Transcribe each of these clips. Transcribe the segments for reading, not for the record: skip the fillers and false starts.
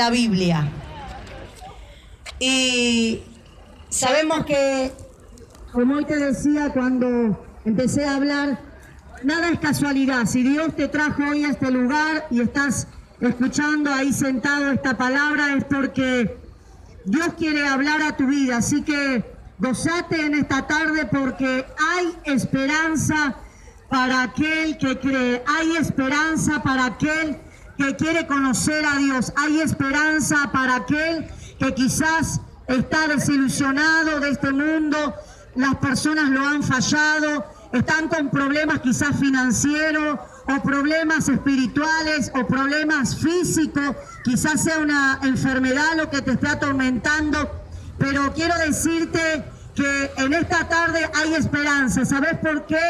la Biblia. Y sabemos que, como hoy te decía cuando empecé a hablar, nada es casualidad. Si Dios te trajo hoy a este lugar y estás escuchando ahí sentado esta palabra, es porque Dios quiere hablar a tu vida. Así que gozate en esta tarde, porque hay esperanza para aquel que cree. Hay esperanza para aquel que quiere conocer a Dios. Hay esperanza para aquel que quizás está desilusionado de este mundo. Las personas lo han fallado, están con problemas quizás financieros, o problemas espirituales, o problemas físicos, quizás sea una enfermedad lo que te esté atormentando, pero quiero decirte que en esta tarde hay esperanza. ¿Sabes por qué?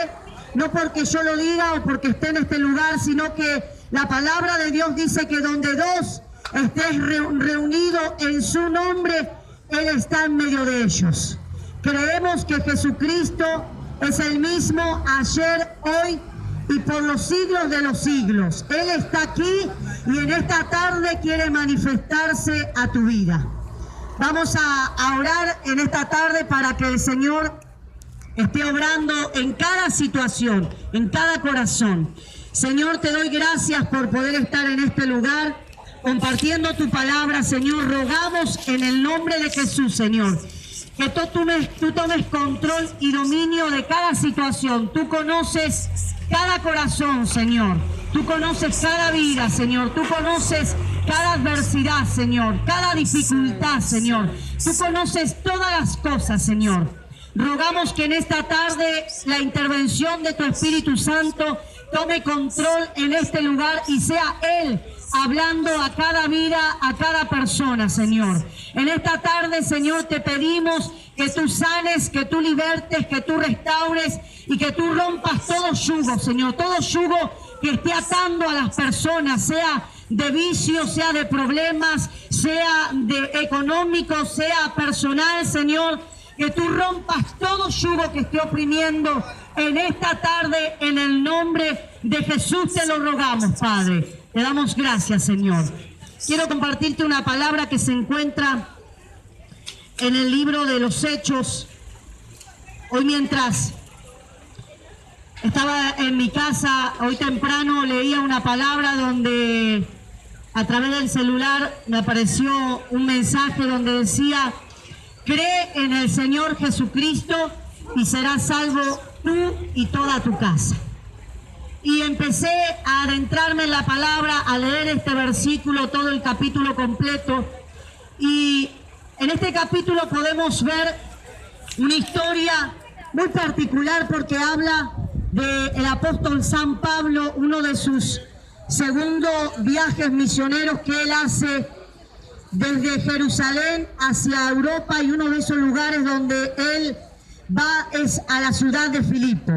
No porque yo lo diga o porque esté en este lugar, sino que la palabra de Dios dice que donde dos estés reunidos en su nombre, Él está en medio de ellos. Creemos que Jesucristo es el mismo ayer, hoy y por los siglos de los siglos. Él está aquí y en esta tarde quiere manifestarse a tu vida. Vamos a orar en esta tarde para que el Señor esté obrando en cada situación, en cada corazón. Señor, te doy gracias por poder estar en este lugar compartiendo tu palabra. Señor, rogamos en el nombre de Jesús, Señor, que tú tomes control y dominio de cada situación. Tú conoces cada corazón, Señor. Tú conoces cada vida, Señor. Tú conoces cada adversidad, Señor. Cada dificultad, Señor. Tú conoces todas las cosas, Señor. Rogamos que en esta tarde la intervención de tu Espíritu Santo tome control en este lugar y sea Él hablando a cada vida, a cada persona, Señor. En esta tarde, Señor, te pedimos que tú sanes, que tú libertes, que tú restaures y que tú rompas todo yugo, Señor. Todo yugo que esté atando a las personas, sea de vicio, sea de problemas, sea de económico, sea personal, Señor. Que tú rompas todo yugo que esté oprimiendo en esta tarde, en el nombre de Jesús te lo rogamos, Padre. Te damos gracias, Señor. Quiero compartirte una palabra que se encuentra en el libro de los Hechos. Hoy, mientras estaba en mi casa, hoy temprano, leía una palabra donde a través del celular me apareció un mensaje donde decía: cree en el Señor Jesucristo y serás salvo tú y toda tu casa. Y empecé a adentrarme en la palabra, a leer este versículo, todo el capítulo completo. Y en este capítulo podemos ver una historia muy particular, porque habla del apóstol San Pablo, uno de sus segundos viajes misioneros que él hace desde Jerusalén hacia Europa, y uno de esos lugares donde él va es a la ciudad de Filipo.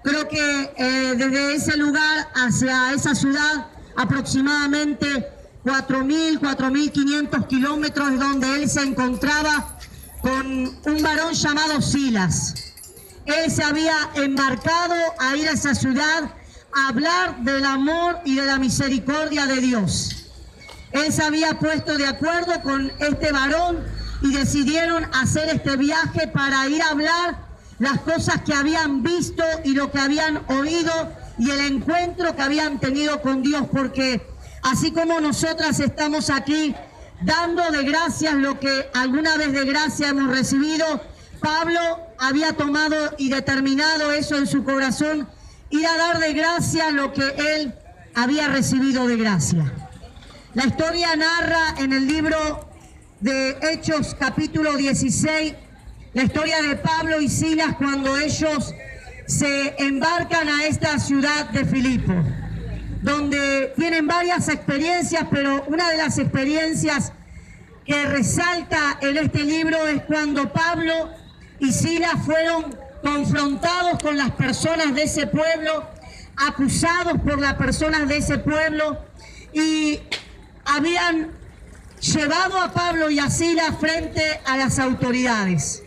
Creo que desde ese lugar hacia esa ciudad aproximadamente 4.000, 4.500 kilómetros, es donde él se encontraba con un varón llamado Silas. Él se había embarcado a ir a esa ciudad a hablar del amor y de la misericordia de Dios. Él se había puesto de acuerdo con este varón y decidieron hacer este viaje para ir a hablar las cosas que habían visto y lo que habían oído y el encuentro que habían tenido con Dios, porque así como nosotras estamos aquí dando de gracias lo que alguna vez de gracia hemos recibido, Pablo había tomado y determinado eso en su corazón, ir a dar de gracia lo que él había recibido de gracia. La historia narra en el libro de Hechos capítulo 16, la historia de Pablo y Silas cuando ellos se embarcan a esta ciudad de Filipo, donde tienen varias experiencias, pero una de las experiencias que resalta en este libro es cuando Pablo y Silas fueron confrontados con las personas de ese pueblo, acusados por las personas de ese pueblo, y habían llevado a Pablo y a Silas frente a las autoridades.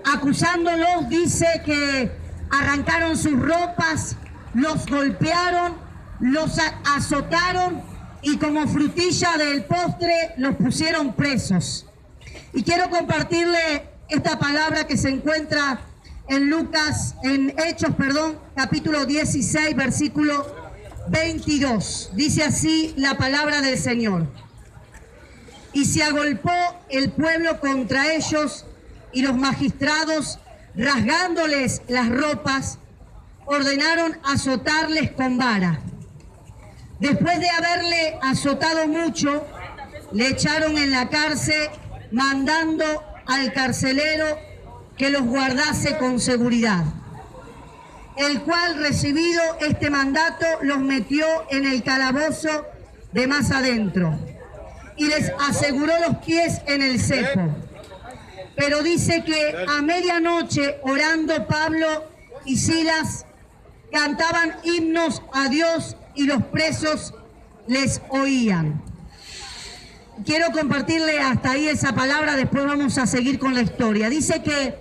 Acusándolos, dice que arrancaron sus ropas, los golpearon, los azotaron y como frutilla del postre los pusieron presos. Y quiero compartirle esta palabra que se encuentra en Hechos, capítulo 16, versículo 22. Dice así la palabra del Señor. Y se agolpó el pueblo contra ellos, y los magistrados, rasgándoles las ropas, ordenaron azotarles con vara. Después de haberle azotado mucho, le echaron en la cárcel, mandando al carcelero que los guardase con seguridad, el cual, recibido este mandato, los metió en el calabozo de más adentro y les aseguró los pies en el cepo. Pero dice que a medianoche, orando, Pablo y Silas cantaban himnos a Dios y los presos les oían. Quiero compartirle hasta ahí esa palabra, después vamos a seguir con la historia. Dice que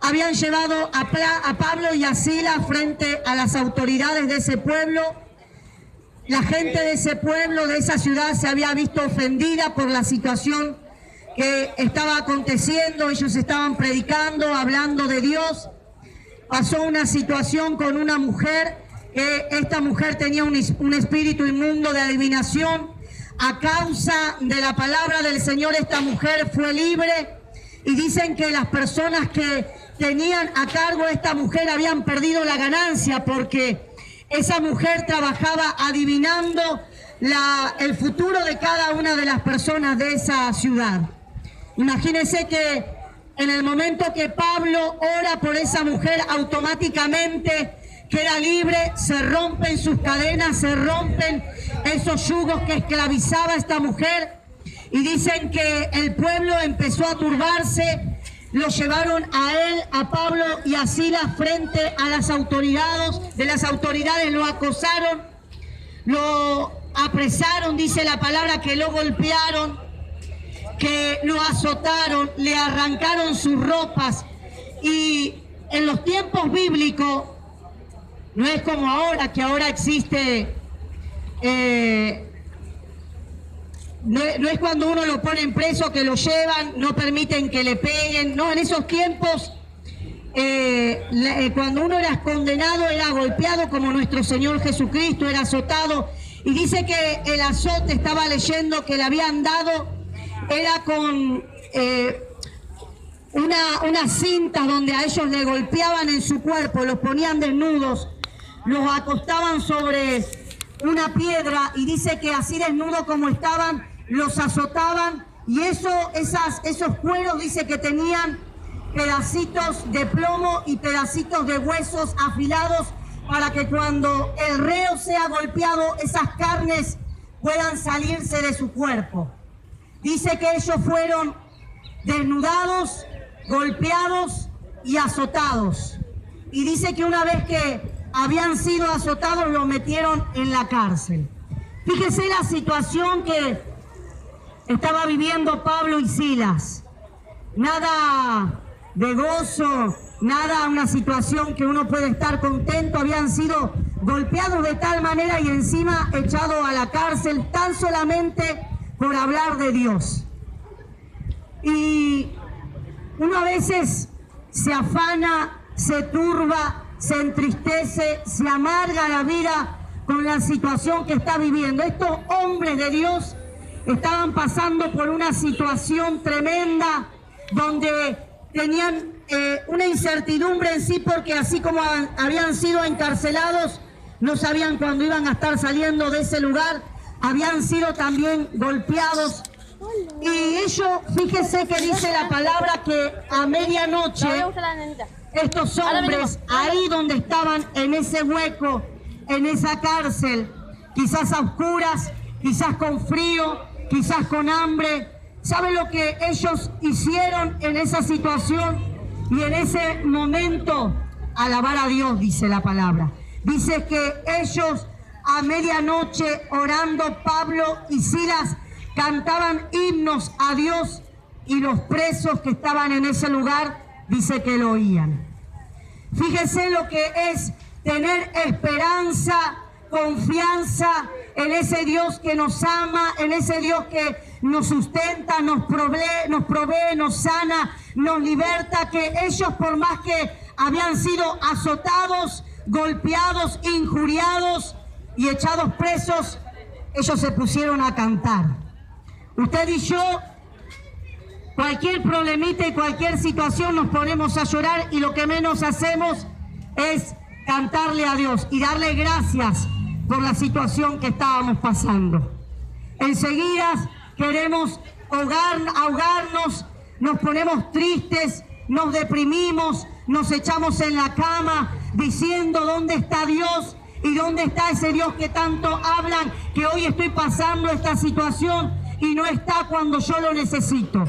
habían llevado a Pablo y a Silas frente a las autoridades de ese pueblo. La gente de ese pueblo, de esa ciudad, se había visto ofendida por la situación que estaba aconteciendo. Ellos estaban predicando, hablando de Dios. Pasó una situación con una mujer, que esta mujer tenía un espíritu inmundo de adivinación. A causa de la palabra del Señor, esta mujer fue libre, y dicen que las personas que tenían a cargo a esta mujer habían perdido la ganancia, porque esa mujer trabajaba adivinando el futuro de cada una de las personas de esa ciudad. Imagínense que en el momento que Pablo ora por esa mujer, automáticamente queda libre, se rompen sus cadenas, se rompen esos yugos que esclavizaba a esta mujer, y dicen que el pueblo empezó a turbarse. Lo llevaron a él, a Pablo y a Silas frente a las autoridades, lo acosaron, lo apresaron, dice la palabra que lo golpearon, que lo azotaron, le arrancaron sus ropas. Y en los tiempos bíblicos, no es como ahora, que ahora existe, no es cuando uno lo ponen preso que lo llevan, no permiten que le peguen. No, en esos tiempos, cuando uno era condenado, era golpeado como nuestro Señor Jesucristo, era azotado. Y dice que el azote, estaba leyendo, que le habían dado, era con unas cintas donde a ellos le golpeaban en su cuerpo, los ponían desnudos, los acostaban sobre una piedra, y dice que así desnudos como estaban, los azotaban, y esos cueros, dice que tenían pedacitos de plomo y pedacitos de huesos afilados, para que cuando el reo sea golpeado, esas carnes puedan salirse de su cuerpo. Dice que ellos fueron desnudados, golpeados y azotados. Y dice que una vez que habían sido azotados, los metieron en la cárcel. Fíjese la situación que estaba viviendo Pablo y Silas. Nada de gozo, nada, una situación que uno puede estar contento. Habían sido golpeados de tal manera y encima echados a la cárcel tan solamente por hablar de Dios. Y uno a veces se afana, se turba, se entristece, se amarga la vida con la situación que está viviendo. Estos hombres de Dios estaban pasando por una situación tremenda, donde tenían una incertidumbre en sí, porque así como habían sido encarcelados, no sabían cuándo iban a estar saliendo de ese lugar. Habían sido también golpeados. Y ellos, fíjese que dice la palabra que a medianoche, estos hombres, ahí donde estaban, en ese hueco, en esa cárcel, quizás a oscuras, quizás con frío, quizás con hambre, ¿sabe lo que ellos hicieron en esa situación? Y en ese momento, alabar a Dios, dice la palabra. Dice que ellos a medianoche, orando, Pablo y Silas cantaban himnos a Dios, y los presos que estaban en ese lugar, dice que lo oían. Fíjese lo que es tener esperanza, confianza en ese Dios que nos ama, en ese Dios que nos sustenta, nos provee, nos sana, nos liberta, que ellos por más que habían sido azotados, golpeados, injuriados y echados presos, ellos se pusieron a cantar. Usted y yo, cualquier problemita y cualquier situación nos ponemos a llorar y lo que menos hacemos es cantarle a Dios y darle gracias por la situación que estábamos pasando. Enseguida queremos ahogarnos, nos ponemos tristes, nos deprimimos, nos echamos en la cama diciendo ¿dónde está Dios? ¿Y dónde está ese Dios que tanto hablan? Que hoy estoy pasando esta situación y no está cuando yo lo necesito.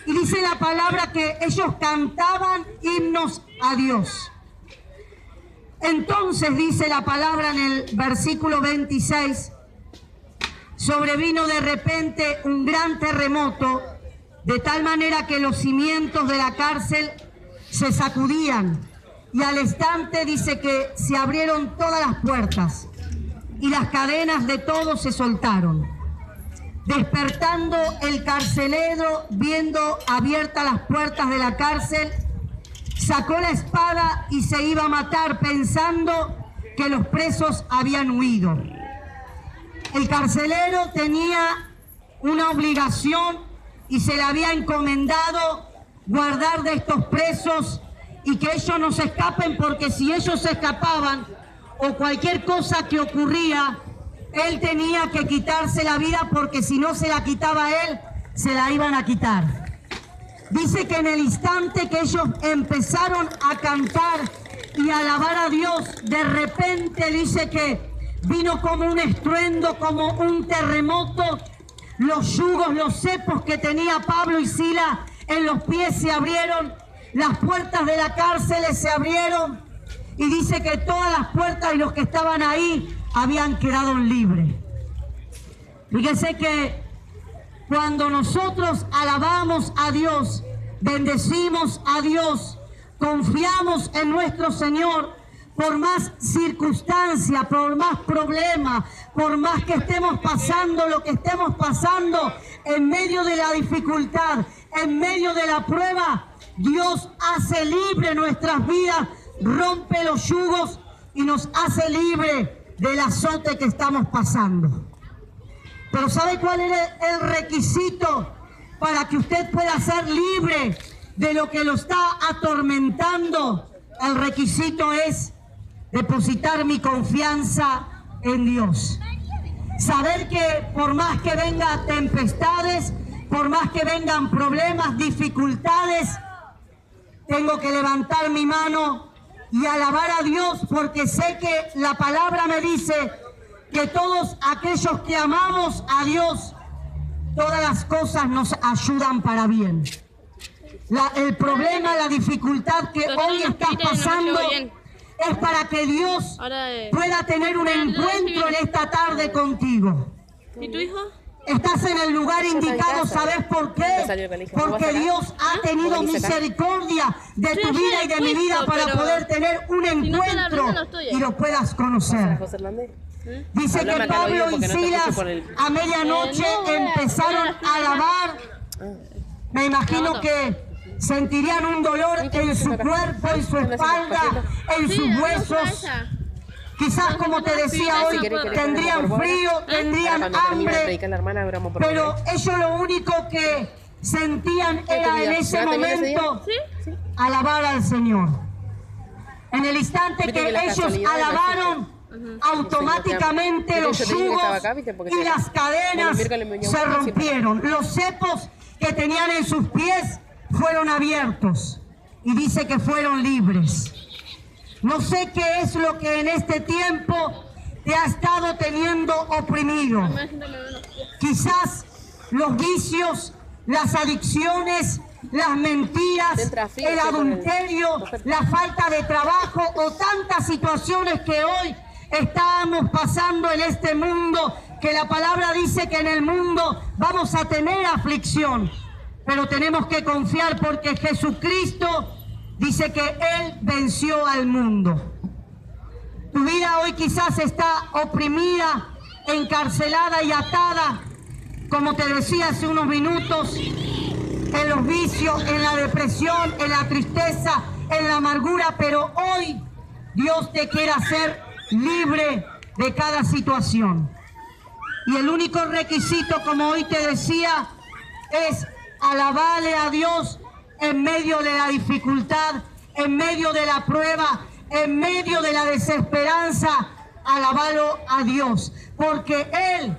Y dice la palabra que ellos cantaban himnos a Dios. Entonces dice la palabra en el versículo 26, sobrevino de repente un gran terremoto, de tal manera que los cimientos de la cárcel se sacudían, y al instante dice que se abrieron todas las puertas, y las cadenas de todos se soltaron. Despertando el carcelero, viendo abiertas las puertas de la cárcel, sacó la espada y se iba a matar pensando que los presos habían huido. El carcelero tenía una obligación y se le había encomendado guardar de estos presos y que ellos no se escapen, porque si ellos se escapaban o cualquier cosa que ocurría, él tenía que quitarse la vida, porque si no se la quitaba él, se la iban a quitar. Dice que en el instante que ellos empezaron a cantar y a alabar a Dios, de repente dice que vino como un estruendo, como un terremoto. Los yugos, los cepos que tenía Pablo y Silas en los pies se abrieron, las puertas de la cárcel se abrieron y dice que todas las puertas y los que estaban ahí habían quedado libres. Fíjese que cuando nosotros alabamos a Dios, bendecimos a Dios, confiamos en nuestro Señor, por más circunstancia, por más problema, por más que estemos pasando lo que estemos pasando, en medio de la dificultad, en medio de la prueba, Dios hace libre nuestras vidas, rompe los yugos y nos hace libre del azote que estamos pasando. Pero ¿sabe cuál es el requisito para que usted pueda ser libre de lo que lo está atormentando? El requisito es depositar mi confianza en Dios. Saber que por más que vengan tempestades, por más que vengan problemas, dificultades, tengo que levantar mi mano y alabar a Dios, porque sé que la palabra me dice que todos aquellos que amamos a Dios, todas las cosas nos ayudan para bien. El problema, la dificultad que hoy estás pasando es para que Dios pueda tener un encuentro en esta tarde contigo. ¿Y tu hijo? Estás en el lugar indicado, ¿sabes por qué? Porque Dios ha tenido misericordia de tu vida y de mi vida para poder tener un encuentro y lo puedas conocer. Dice que Pablo y Silas a medianoche empezaron a alabar. Me imagino que sentirían un dolor en su cuerpo, en su espalda, en sus huesos. Quizás, como te decía hoy, tendrían frío, tendrían hambre, pero ellos lo único que sentían era en ese momento alabar al Señor. En el instante que ellos alabaron, automáticamente los yugos y las cadenas se rompieron. Los cepos que tenían en sus pies fueron abiertos y dice que fueron libres. No sé qué es lo que en este tiempo te ha estado teniendo oprimido. Quizás los vicios, las adicciones, las mentiras, el adulterio, la falta de trabajo o tantas situaciones que hoy estamos pasando en este mundo, que la palabra dice que en el mundo vamos a tener aflicción, pero tenemos que confiar porque Jesucristo dice que Él venció al mundo. Tu vida hoy quizás está oprimida encarcelada y atada, como te decía hace unos minutos, en los vicios, en la depresión, en la tristeza, en la amargura, pero hoy Dios te quiere hacer libre de cada situación. Y el único requisito, como hoy te decía, es alabarle a Dios en medio de la dificultad, en medio de la prueba, en medio de la desesperanza. Alabarlo a Dios, porque Él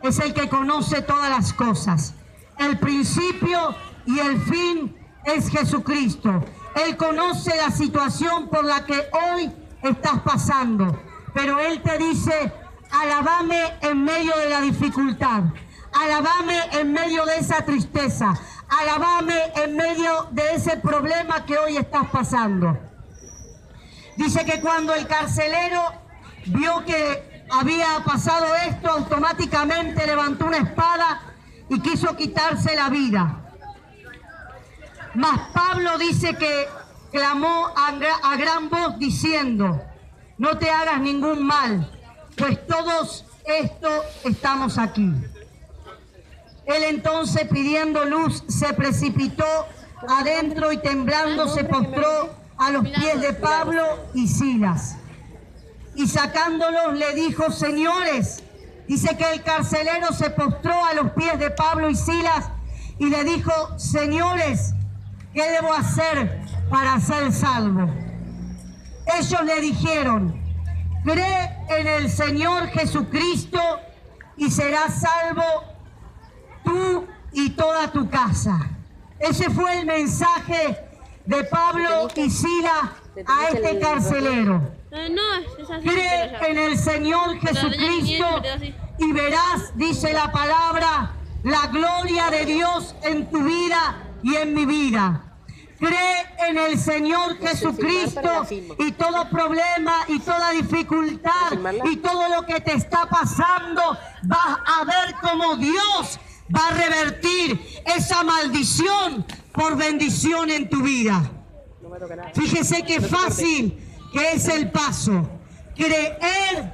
es el que conoce todas las cosas. El principio y el fin es Jesucristo. Él conoce la situación por la que hoy estás pasando, pero Él te dice: alabame en medio de la dificultad, alabame en medio de esa tristeza, alabame en medio de ese problema que hoy estás pasando. Dice que cuando el carcelero vio que había pasado esto, automáticamente levantó una espada y quiso quitarse la vida. Mas Pablo dice que clamó a gran voz diciendo: no te hagas ningún mal, pues todos estamos aquí. Él entonces, pidiendo luz, se precipitó adentro y temblando se postró a los pies de Pablo y Silas. Y sacándolos le dijo: señores, dice que el carcelero se postró a los pies de Pablo y Silas y le dijo: señores, ¿qué debo hacer para ser salvo? Ellos le dijeron: cree en el Señor Jesucristo y serás salvo tú y toda tu casa. Ese fue el mensaje de Pablo y Silas a este carcelero. Cree en el Señor Jesucristo y verás, dice la palabra, la gloria de Dios en tu vida y en mi vida. Cree en el Señor Jesucristo y todo problema y toda dificultad y todo lo que te está pasando, vas a ver cómo Dios va a revertir esa maldición por bendición en tu vida. Fíjese qué fácil que es el paso. Creer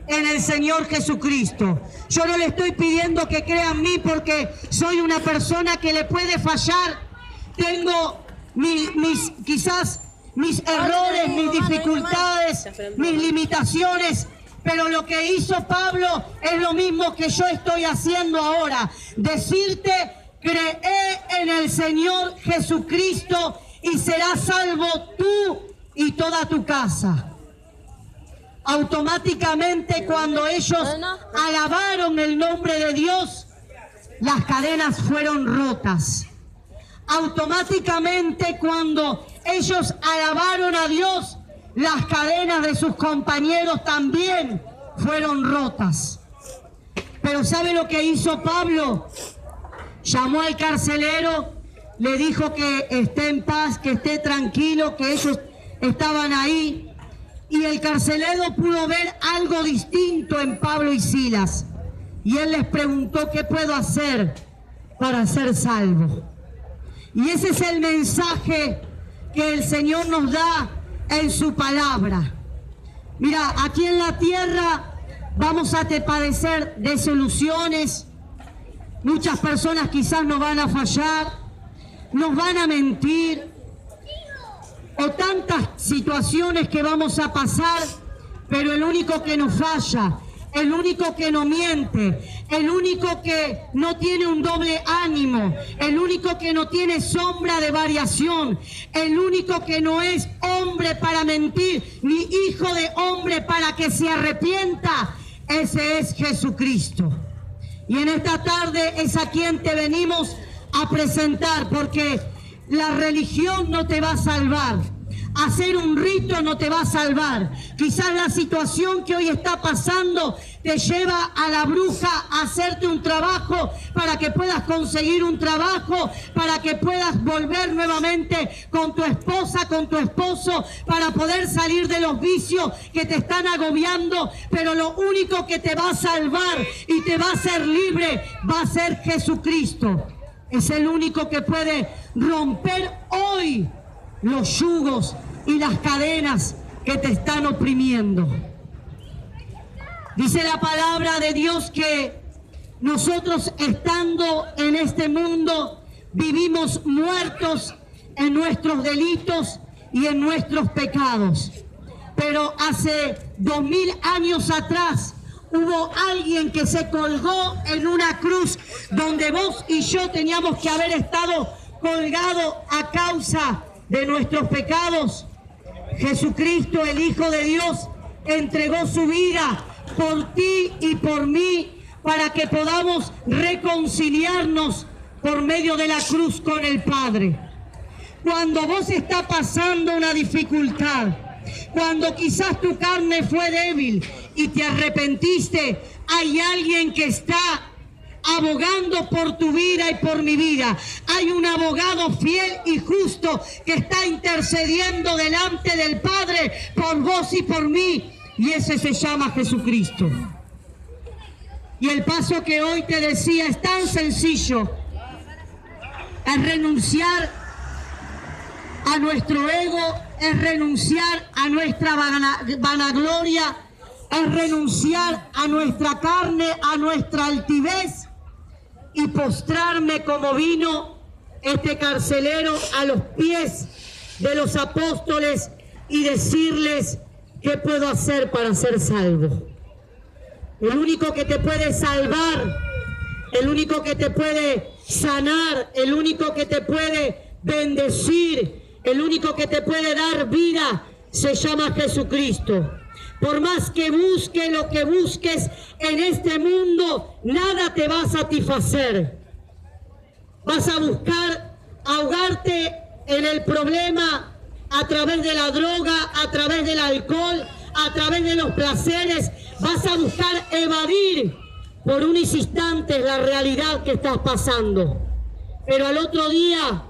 en el Señor Jesucristo. Yo no le estoy pidiendo que crea en mí porque soy una persona que le puede fallar. Tengo quizás mis errores, mis dificultades, mis limitaciones, pero lo que hizo Pablo es lo mismo que yo estoy haciendo ahora. Decirte: cree en el Señor Jesucristo y serás salvo tú y toda tu casa. Automáticamente, cuando ellos alabaron el nombre de Dios, las cadenas fueron rotas. Automáticamente, cuando ellos alabaron a Dios, las cadenas de sus compañeros también fueron rotas. Pero ¿sabe lo que hizo Pablo? Llamó al carcelero, le dijo que esté en paz, que esté tranquilo, que ellos estaban ahí. Y el carcelero pudo ver algo distinto en Pablo y Silas. Y él les preguntó: ¿qué puedo hacer para ser salvo? Y ese es el mensaje que el Señor nos da en su palabra. Mira, aquí en la tierra vamos a padecer desilusiones. Muchas personas quizás nos van a fallar, nos van a mentir, o tantas situaciones que vamos a pasar, pero el único que nos falla, el único que no miente, el único que no tiene un doble ánimo, el único que no tiene sombra de variación, el único que no es hombre para mentir, ni hijo de hombre para que se arrepienta, ese es Jesucristo. Y en esta tarde es a quien te venimos a presentar, porque la religión no te va a salvar. Hacer un rito no te va a salvar. Quizás la situación que hoy está pasando te lleva a la bruja a hacerte un trabajo para que puedas conseguir un trabajo, para que puedas volver nuevamente con tu esposa, con tu esposo, para poder salir de los vicios que te están agobiando. Pero lo único que te va a salvar y te va a hacer libre va a ser Jesucristo. Es el único que puede romper hoy los yugos y las cadenas que te están oprimiendo. Dice la palabra de Dios que nosotros estando en este mundo vivimos muertos en nuestros delitos y en nuestros pecados. Pero hace 2000 años atrás hubo alguien que se colgó en una cruz donde vos y yo teníamos que haber estado colgados a causa de nuestros pecados. Jesucristo, el Hijo de Dios, entregó su vida por ti y por mí para que podamos reconciliarnos por medio de la cruz con el Padre. Cuando vos estás pasando una dificultad, cuando quizás tu carne fue débil y te arrepentiste, hay alguien que está abogando por tu vida y por mi vida. Hay un abogado fiel y justo que está intercediendo delante del Padre por vos y por mí, y ese se llama Jesucristo. Y el paso que hoy te decía es tan sencillo, es renunciar a nuestro ego, es renunciar a nuestra vanagloria, es renunciar a nuestra carne, a nuestra altivez y postrarme como vino este carcelero a los pies de los apóstoles y decirles: ¿qué puedo hacer para ser salvo? El único que te puede salvar, el único que te puede sanar, el único que te puede bendecir, el único que te puede dar vida, se llama Jesucristo. Por más que busques lo que busques en este mundo, nada te va a satisfacer. Vas a buscar ahogarte en el problema a través de la droga, a través del alcohol, a través de los placeres. Vas a buscar evadir por unos instantes la realidad que estás pasando. Pero al otro día,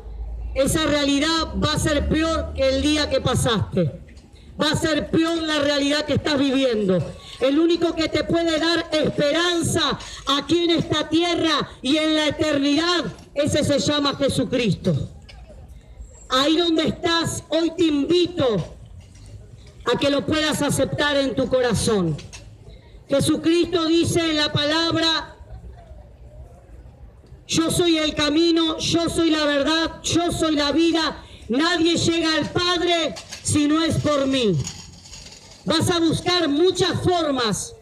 esa realidad va a ser peor que el día que pasaste. Va a ser peor la realidad que estás viviendo. El único que te puede dar esperanza aquí en esta tierra y en la eternidad, ese se llama Jesucristo. Ahí donde estás, hoy te invito a que lo puedas aceptar en tu corazón. Jesucristo dice en la palabra: yo soy el camino, yo soy la verdad, yo soy la vida. Nadie llega al Padre si no es por mí. Vas a buscar muchas formas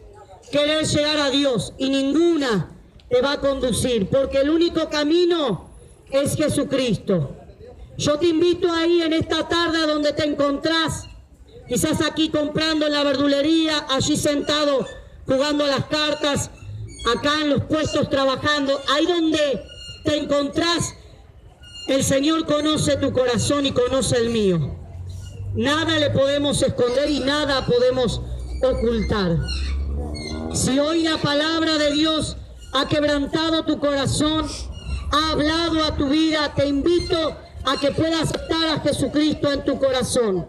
querer llegar a Dios y ninguna te va a conducir, porque el único camino es Jesucristo. Yo te invito ahí en esta tarde donde te encontrás, quizás aquí comprando en la verdulería, allí sentado jugando a las cartas, acá en los puestos trabajando, ahí donde te encontrás, el Señor conoce tu corazón y conoce el mío. Nada le podemos esconder y nada podemos ocultar. Si hoy la palabra de Dios ha quebrantado tu corazón, ha hablado a tu vida, te invito a que puedas aceptar a Jesucristo en tu corazón.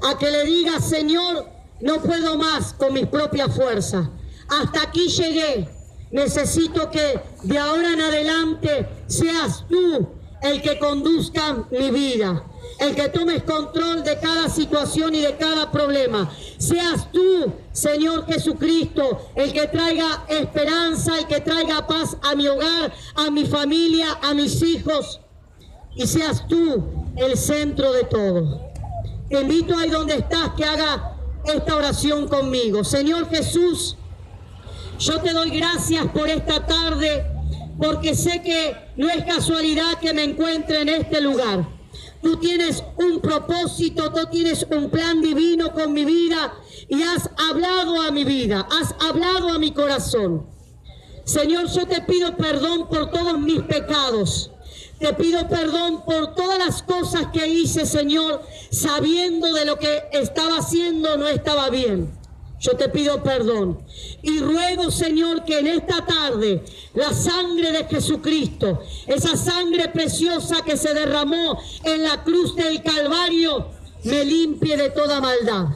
A que le digas: Señor, no puedo más con mis propias fuerzas. Hasta aquí llegué. Necesito que de ahora en adelante seas tú el que conduzca mi vida, el que tomes control de cada situación y de cada problema. Seas tú, Señor Jesucristo, el que traiga esperanza, el que traiga paz a mi hogar, a mi familia, a mis hijos. Y seas tú el centro de todo. Te invito ahí donde estás que haga esta oración conmigo. Señor Jesús, yo te doy gracias por esta tarde, porque sé que no es casualidad que me encuentre en este lugar. Tú tienes un propósito, tú tienes un plan divino con mi vida y has hablado a mi vida, has hablado a mi corazón. Señor, yo te pido perdón por todos mis pecados. Te pido perdón por todas las cosas que hice, Señor, sabiendo de lo que estaba haciendo no estaba bien. Yo te pido perdón y ruego, Señor, que en esta tarde la sangre de Jesucristo, esa sangre preciosa que se derramó en la cruz del Calvario, me limpie de toda maldad.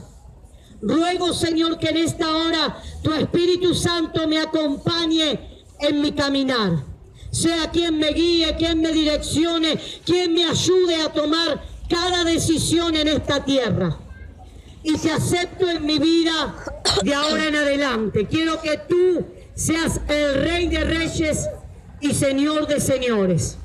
Ruego, Señor, que en esta hora tu Espíritu Santo me acompañe en mi caminar. Sea quien me guíe, quien me direccione, quien me ayude a tomar cada decisión en esta tierra. y te acepto en mi vida de ahora en adelante. Quiero que tú seas el Rey de Reyes y Señor de Señores.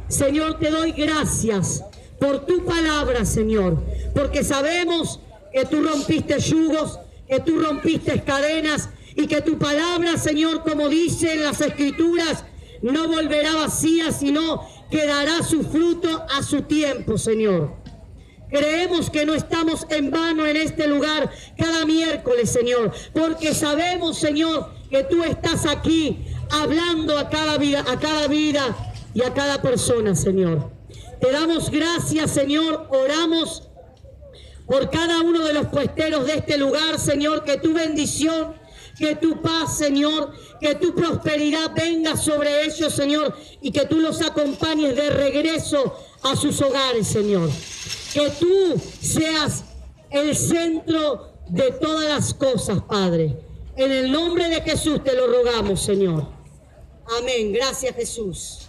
Señor, te doy gracias por tu palabra, Señor, porque sabemos que tú rompiste yugos, que tú rompiste cadenas y que tu palabra, Señor, como dice en las Escrituras, no volverá vacía, sino que dará su fruto a su tiempo, Señor. Creemos que no estamos en vano en este lugar cada miércoles, Señor, porque sabemos, Señor, que tú estás aquí hablando a cada vida y a cada persona, Señor. Te damos gracias, Señor, oramos por cada uno de los puesteros de este lugar, Señor, que tu bendición, que tu paz, Señor, que tu prosperidad venga sobre ellos, Señor, y que tú los acompañes de regreso a sus hogares, Señor. Que tú seas el centro de todas las cosas, Padre. En el nombre de Jesús te lo rogamos, Señor. Amén. Gracias, Jesús.